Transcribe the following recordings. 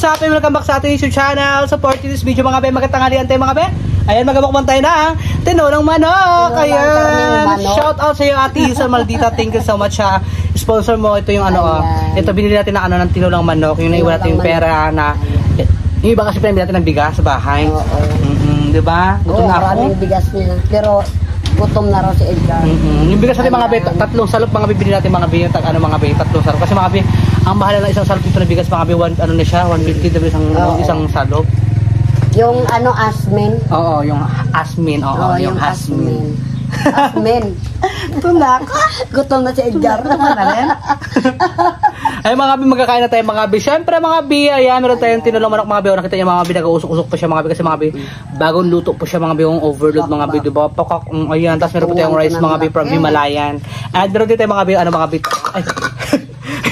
what's up? Welcome back sa ating YouTube channel. Support this video mga be. Magkatanghalian tayo mga be. Ayan, magamukbang tayo na tinolang manok. Ayan. Shout out sa iyo Ate Isa Maldita. Thank you so much ha. Sponsor mo. Ito yung ano. Ito binili natin ng ng tinolang manok. Yung naiwan natin yung pera na. Yung iba kasi pinamili natin ng bigas sa bahay. Diba? Gutom na ako. Maraming bigas niya. Pero gutom na raw si Edgar. Yung bigas natin mga be, tatlong salop mga bibili natin mga be, mga be, tatlong salop. Kasi mga be, ang mahal na isang salop dito na bigas mga be, ano na siya, 150 diba isang salop. Yung ano, asmin. Oo, yung asmin. Oo, yung asmin. Asmin. Gutom na ako. Gutom na si Edgar. Ay mga bi, magkakain na tayo mga bi. Siyempre mga bi, ayan, meron tayong tinolang manok mga bi. O nakita niyo mga bi, nag-uusok-usok pa siya mga bi. Kasi mga bi, bagong luto po siya mga bi, yung overload mga bi. Diba? Pakak, ayan, tapos meron po tayong rice mga bi from Himalayan. At meron din tayo mga bi, ano mga bi. Ay,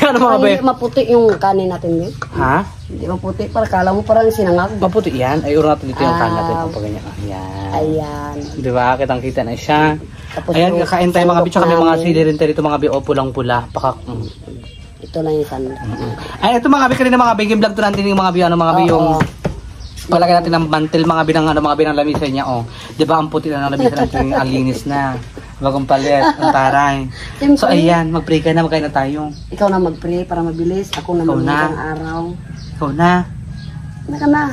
ano mga bi. Hindi maputi yung kanin natin yun. Ha? Hindi maputi, para kala mo parang sinangag. Maputi yan. Ay, uro natin dito yung kanin natin. Kapag ganyan. Ayan. Ayan. Diba? Kitang-kita na siya. Tapos ayan, kakain tayo mga bi. Tsaka may mga sili rin tayo dito mga bi. O, pulang-pula. Pakak. Ito lang yung sandok. Ay, ito mga bi, kanina mga bi, vlog to natin yung mga bi, ano mga bi, yung palagay natin ng mantel mga bi ng ano mga bi ng lamisan niya, oh. 'Di ba ang puti na ng lamisan natin, yung alinis na. Bagong palit, ang taray. So ayan, mag-pray ka na, magkain na tayo. Ikaw na mag-pray para mabilis, ako na mag-isang araw. Ikaw na. Naka na.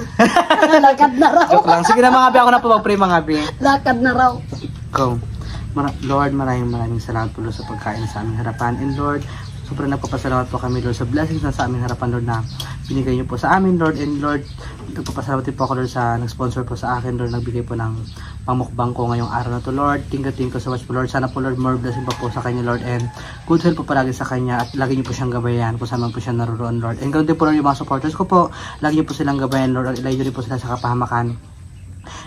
Lakad na raw. Joke lang. Sige na mga bi, ako na po mag-pray mga bi. Lakad na raw. Go. Lord, maraming salamat po sa pagkain sa aming harapan. And Lord, sobrang nagpapasalamat po kami Lord sa blessings na sa aming harapan Lord na binigay niyo po sa amin Lord. And Lord, nagpapasalamat din po ako Lord sa nag-sponsor po sa akin Lord, nagbigay po ng pamukbang ko ngayong araw na to Lord. Thank you so much po Lord. Sana po Lord, more blessing pa po sa kanya Lord, and good health po palagi sa kanya, at lagi niyo po siyang gabayan kung saan man po siya naroon Lord. And ganoon din po Lord yung mga supporters ko po, lagi niyo po silang gabayan Lord, at ilayo niyo rin po sila sa kapahamakan.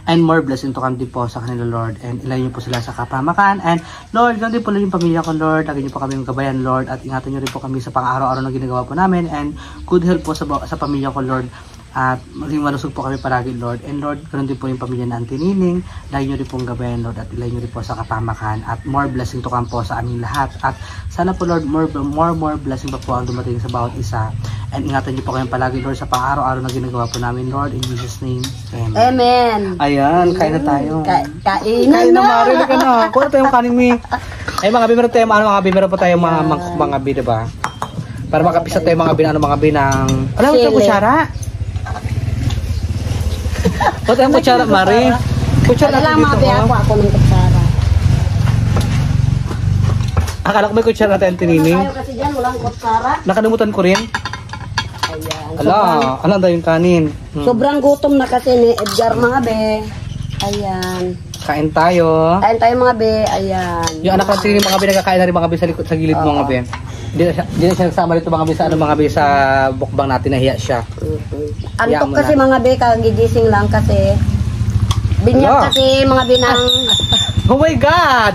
And more blessing to come din po sa kanila Lord, and ilayo niyo po sila sa kapahamakan. And Lord, ganoon din po yung pamilya ko Lord, lagi niyo po kami gabayan Lord, at ingatan niyo rin po kami sa pang-araw-araw na ginagawa po namin, and good health po sa pamilya ko Lord, at maging malusog po kami palagi Lord. And Lord, ganoon din po yung pamilya na Antinining, lagi niyo rin pong gabayan Lord, at ilayo niyo rin po sa kapahamakan, at more blessing to come po sa aming lahat. At sana po Lord, more blessing pa po ang dumating sa bawat isa. And ingatan niyo po kayong palagi Lord sa pang-araw-araw na ginagawa po namin Lord, in Jesus name. Amen. Amen. Ayan, kain na tayo. Kain na marinig ka na. Kuha na tayong kanin mi. Ay mga bi, meron tayong mga bi, meron pa tayong mga bi, diba? Para makapisa tayo mga bi, mga bi ng... Alam mo tayong kutsara? Ba't tayong kutsara, Mari? Kutsara natin dito. Ako ng kutsara. Akala ko may kutsara natin, Tinining. Tayo kasi dyan, walang kutsara. Nakalimutan ko rin. Ayan. Alam tayo yung kanin. Sobrang gutom na kasi ni Edgar mga be. Ayan. Kain tayo. Kain tayo mga be. Ayan. Yung anak natin mga be, nagkakain na rin mga be sa gilid mo mga be. Hindi na siya nagsama dito mga be sa mga be sa bukbang natin, nahiya siya. Antok kasi mga be, kagigising lang kasi. Binyag kasi mga be ng... Oh my God!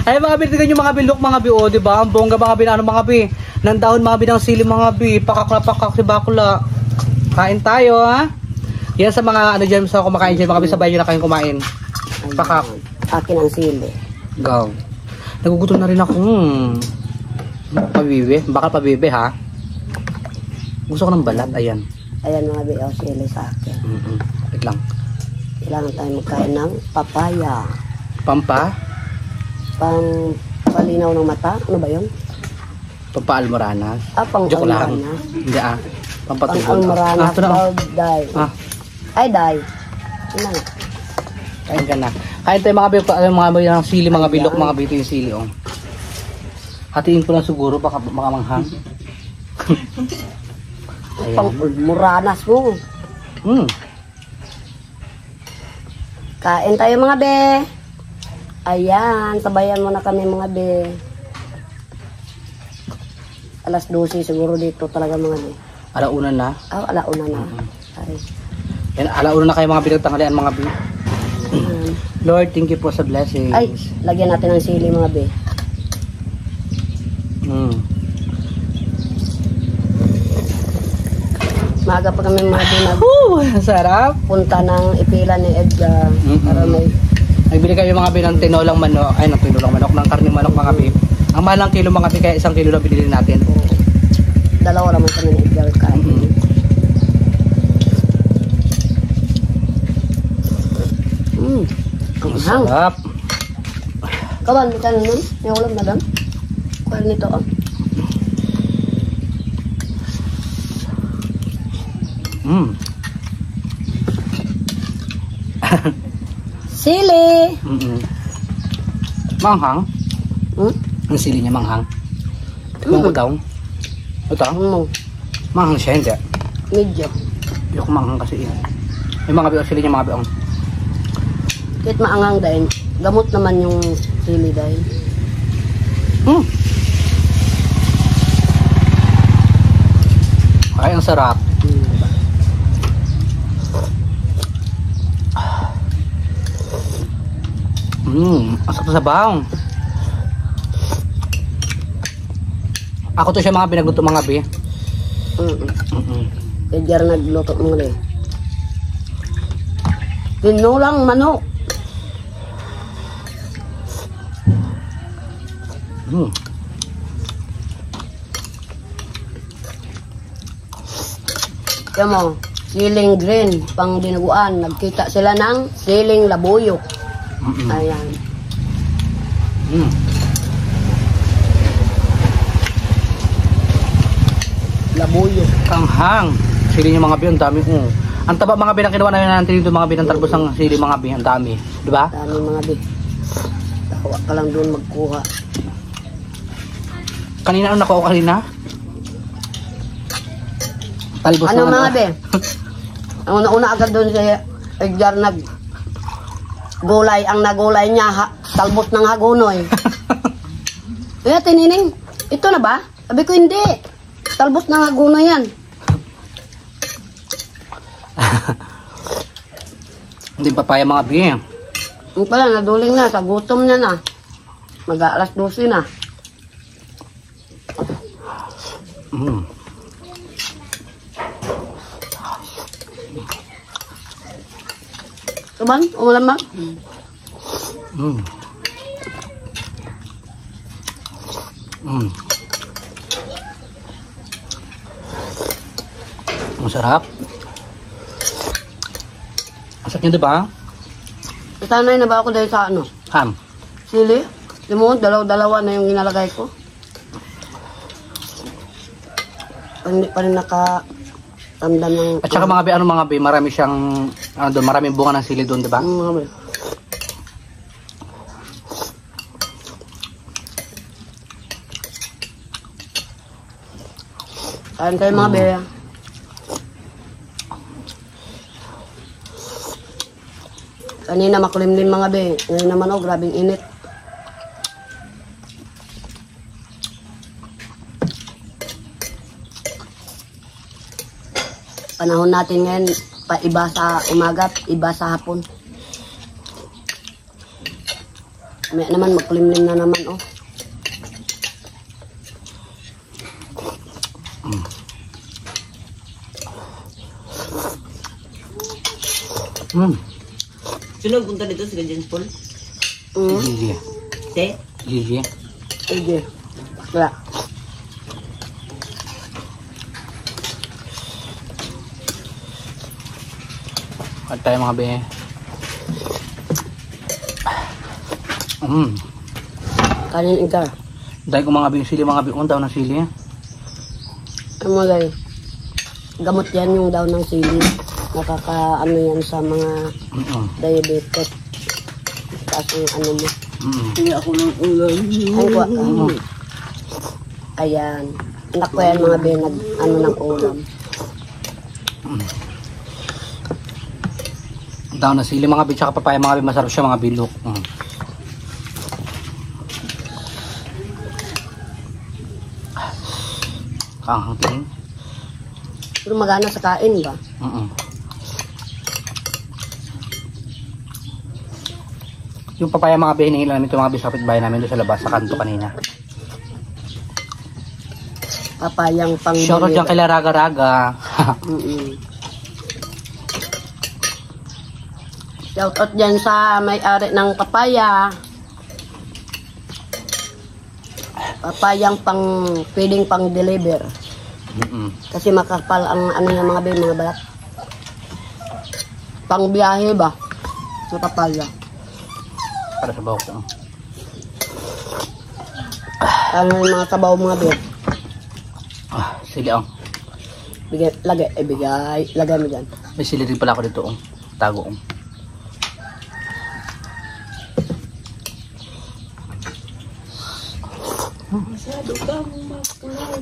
Ay mga be, tignan nyo mga be, look mga be, oh, diba? Ang bongga mga be, mga be. Ng dahon mga be, ng sili mga be, pakak si bakula. Kain tayo ha. Yan sa mga ano dyan, sa kumakain dyan, mga be, sabay nyo na kayong kumain. Pakak. Akin ang sili. Go. Nagugutom na rin ako. Pabibe, baka pabibe ha. Gusto ko ng balat, ayan. Ayan mga be, oh, sili sa akin. Wait lang. Kailangan tayo magkain ng papaya. Pampa? Palinaw ng mata? Ano ba yun? Pampa-almoranas? Joke lang. Hindi Pampatubod. Pang-almoranas. Day. Ay, day. Ano nga? Kain ka na. Kain tayo mga ng sili, mga bilok, mga bito yung sili. Oh. Hatiin ko lang siguro, baka manghang. Pang-almoranas mo. Kain tayo mga be. Ayan, sabayan mo na kami mga be. Alas 12 siguro dito talaga mga be. Alauna na? Alauna na. Yan, alauna na kayo mga pinagtanghalian mga be. Lord, thank you po sa blessings. Ay, lagyan natin ng sili mga be. Maaga pa kami mga be sarap. Punta ng ipila ni Edgar. Para may... Nagbili kayo mga be ng tinolang manok. Ay, ng tinolang manok, ng karning manok mga be. Ang mahal ng kilo mga be, kaya 1 kilo na binili natin. Dalawa naman kami ni Edgar kain. Hang. Sarap. Kawan, may kanin nun? May ulam na doon? Kuha nito, oh. Sili! Manghang. Ang sili niya manghang. Kung ito. Ito. Manghang siya, hindi. Medyo. Hindi ako manghang kasi yun. Yung mga biong sili niya mga biong. Kahit maangang dahil, gamot naman yung sili dahil. Ay, ang sarap. Ang sarap sa sabaw. Ako to siya mga pinagluto mga bi. Kaya nagluto mo rin. Tinulang manok. Kaya mo, siling green, pang dinaguan. Nagkita sila ng siling labuyok. Ayan. Labuyok. Kanghang. Sili niya mga bi, ang dami. Ang taba mga bi na kinuha na natin dito mga bi ng talbos ng sili mga bi. Ang dami. Diba? Dami mga bi. Tawa ka lang doon magkuha. Kanina ano nakuha ko kanina? Talbos Ano ng mga be? Ang una-una agad doon sa Edgar gulay. Ang nagulay niya, talbos ng hagunoy. Kaya tinining, ito na ba? Sabi ko hindi. Talbos ng hagunoy yan. Hindi papaya mga bi. Yung pala, naduling na. Sa gutom niya na. Mag-aalas 12 na. Tuban, umulan ba? Masarap. Masarap niya diba? Sanay na ba ako dahil sa ano? Ham. Sili? Limon, dalaw-dalawa na yung ginalagay ko. Hindi pa rin nakatamdam ng... At saka mga bi, ano mga bi, marami siyang, ano doon, maraming bunga ng sili doon, diba? Mga bi. Kain kayo mga bi. Kanina makulimlim mga bi. Ngayon naman oh, grabing init. Panahon natin ngayon, iba sa umaga, iba sa hapon. May naman, magkulimlim na naman, oh. Sino punta dito sa Ganyan Pool? Gigi. Te? Gigi. Sige. Wala. At tayo mga bi. Kanin igar. Dahil ko mga bi, sili mga bi, daw ng sili. Ang mga guys, gamot yan yung daw ng sili. Nakaka-ano yan sa mga diabetes. Taas yung ano mo. Hindi ako ng ulam. Ay, kuha ka. Ayan. Anak ko yan mga be, ano ng ulam. Daw na sili mga bi, tsaka papaya mga bi, masarap siya mga bilok. Kahangting. Pero magana sa kain ba? Yung papaya mga bi, hinihila namin ito mga bi sa kapitbahay namin doon sa labas, sa kanto kanina. Papayang pang... Shoutout dyan kay Raga-Raga. Shoutout dyan sa may-ari ng papaya. Papayang pang... pwedeng pang deliver. Kasi makapal ang ano yung mga mga balat. Pang biyahe ba? Sa papaya. Para sa bawang ko. Ano yung mga sabaw mga beer? Sili ang. Lagay mo dyan. May sili rin pala ako dito. Tago. Masyado ka mong makulay.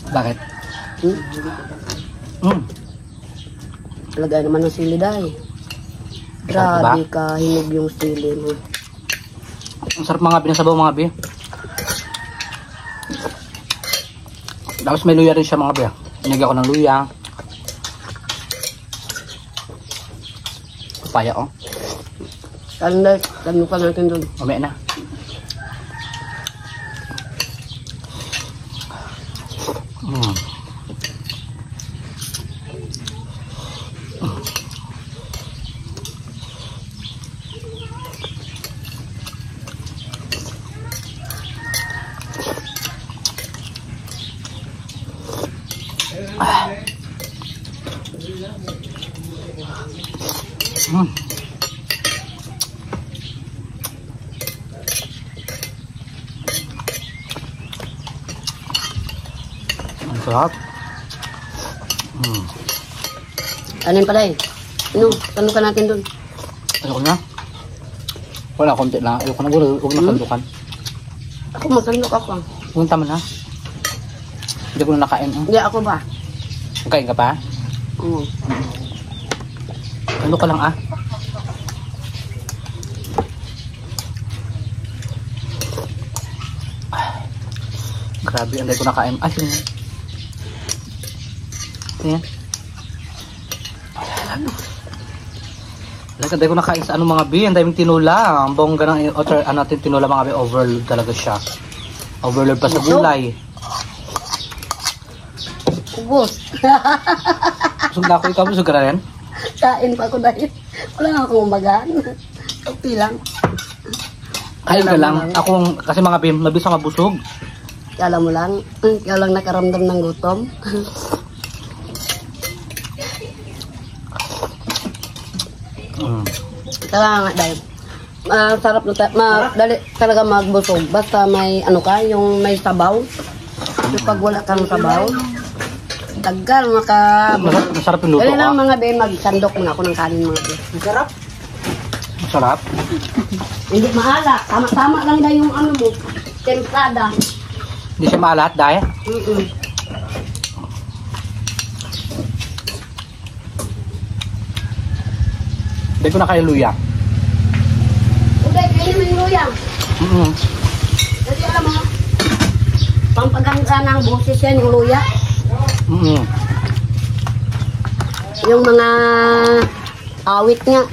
Bakit? Lagay naman ng sili dahil. Grabe ka, hinog yung sili mo. Ang sarap mga binasabaw mga bi. Tapos may luya rin siya mga bi. Pinagyan ko ng luya. Papaya oh. Tanong pa natin doon. Mamaya na. Ang sarap. Anin pala eh. Tanong ka natin doon. Ayoko na. Wala, konti lang. Ayoko na. Huwag na sandukan. Ako magkandok ako. Huwag tama na. Hindi ko na nakain. Hindi ako ba? Kain ka pa? Oo. Ano ka lang ah? Grabe, anday ko nakain. Ah, sino yan? Sino yan? Anday ko nakain sa ano mga bi. Anday yung tinula. Ang bongga ng natin tinula mga bi. Overload talaga siya. Overload pa sa gulay. Ubus. Busog na ako. Ikaw busog ka na rin? Kain pa ako dahil. Wala akong umagaan. Okay lang. Kain ka lang. Ako kasi mga bi, mabisa mabusog. Kala mo lang. Kaya lang nakaramdam ng gutom. Talaga nga dahil. Sarap na dali talaga magbusog. Basta may ano ka, yung may sabaw. Pag wala kang sabaw, tagal Masarap yung luto dali lang ah. mga be, magsandok na ako ng kanin mga be. Masarap. Masarap. Hindi maala. Tama-tama lang dahil yung ano mo. Templada. Hindi siya maalat dahil. Hindi ko na kayo luya. Okay, kayo naman yung luya. Kasi alam mo, pampaganda ng boses yan yung luya. Yung mga awit nga,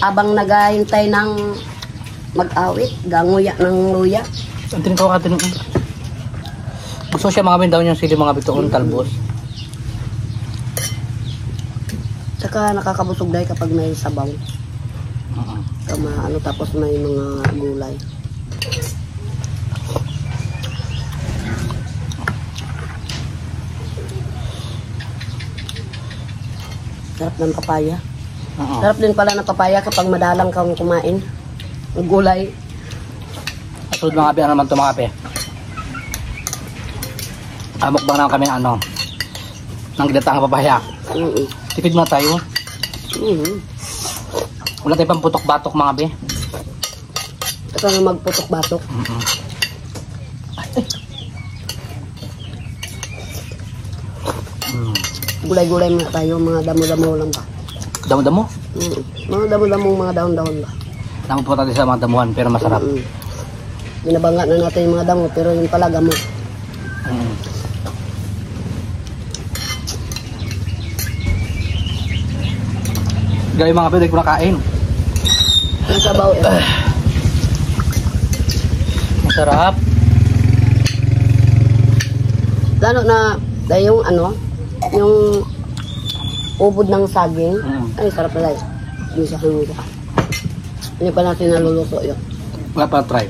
abang naghahintay ng mag-awit, ganguya ng luya. Ang tinitawa ka tinong. Gusto siya mga daw niyang sili mga bitoon talbos. Saka nakakabusog dahil kapag may sabaw. Ano, tapos may mga gulay. Sarap ng papaya. Sarap din pala ng papaya kapag madalang kang kumain. Gulay. Sunod mga kape, ano naman ito mga kape? Mukbang naman kami ng ng ginatang papaya. Tipid muna tayo. Wala tayo pang putok-batok mga kape. Ito na magputok-batok. Gulay-gulay muna tayo, mga damo-damo lang ba? Damo-damo? Mga damo-damong mga daon-daon ba? Damo po tayo sa mga damuhan pero masarap. Binabangga na natin yung mga damo pero yung pala gamot. Gaya mga kapatid, ko nakain. Yung sabaw Masarap. Lalo na dahil yung ano, yung ubod ng saging. Ay, sarap pala eh. Hindi siya hanguga. Hindi pa natin naluluto yun. Wala pa try.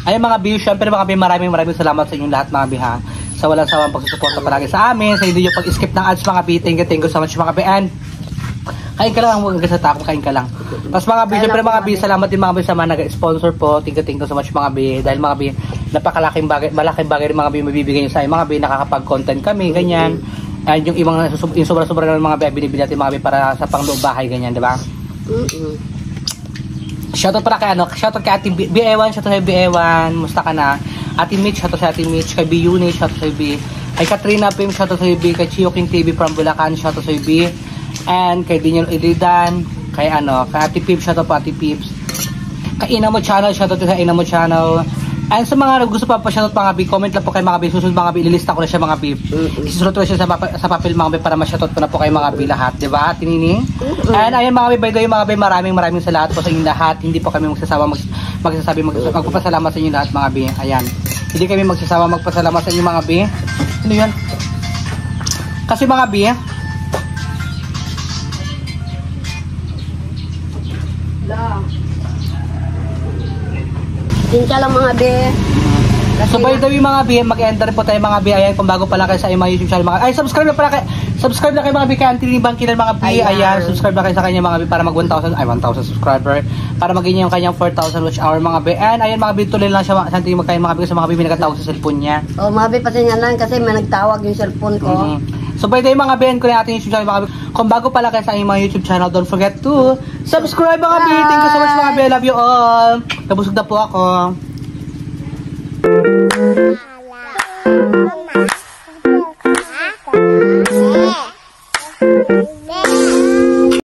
Ay mga biyo, syempre mga biyo, maraming salamat sa inyong lahat mga biha. sa walang sawang pagsusuporta palagi sa amin, sa hindi yung pag-skip ng ads mga B. Thank you so much mga B. And kain ka lang, huwag ka sa takot, kain ka lang. Tapos mga B, syempre mga B, salamat din mga B sa mga nag-sponsor po. Thank you so much mga B. Dahil mga B, napakalaking bagay, malaking bagay rin mga B mabibigay nyo sa amin mga B, nakakapag-content kami, ganyan. And yung ibang, yung sobra-sobra ng mga B, binibili natin mga B para sa pangloob bahay, ganyan, di ba? Shoutout pala kay shoutout kay Ate B1, shoutout kay B1, musta ka na? Ate Mitch, shoutout sa Ate Mitch, kay B Unit, shoutout sa B. Kay Katrina Pim, shoutout sa B, kay Chio King TV from Bulacan, shoutout sa B. And kay Daniel Ilidan, kay kay Ate Pips, shoutout po Ate Pips. Kay Inamo Channel, shoutout sa Inamo Channel. And sa mga gusto pa shoutout mga B, comment lang po kay mga B, susunod mga B, ililista ko na siya mga B. Susunod ko siya sa papel mga B para ma-shoutout ko na po kay mga B lahat, di ba? Tinining? And ayun mga B, by the way mga B, maraming salamat po sa inyong lahat. Hindi po kami magpasalamat sa inyo lahat mga B. Ayan. Hindi kami magsasawa magpasalamat sa inyo mga B. Ano yun? Kasi mga B, Tinka lang mga be. So by the way mga B, mag-enter po tayo mga B. Ayan, kung bago pala kayo sa mga YouTube channel mga. Ay, subscribe na kayo mga B kay Anthony Bangkilan mga B. Ayan, subscribe na kayo sa kanya mga B para mag 1,000 subscriber. Para maging yung kanyang 4,000 watch hour mga B. And ayun mga B, tuloy lang siya santi magkain mga B kasi mga B may nagtawag sa cellphone niya. Oh, mga be, pasensyahan kasi may nagtawag yung cellphone ko. So by the way mga B, ko na ating YouTube channel mga B. Kung bago pala kayo sa mga YouTube channel, don't forget to subscribe mga B. Thank you so much mga B. I love you all. Nabusog na po ako.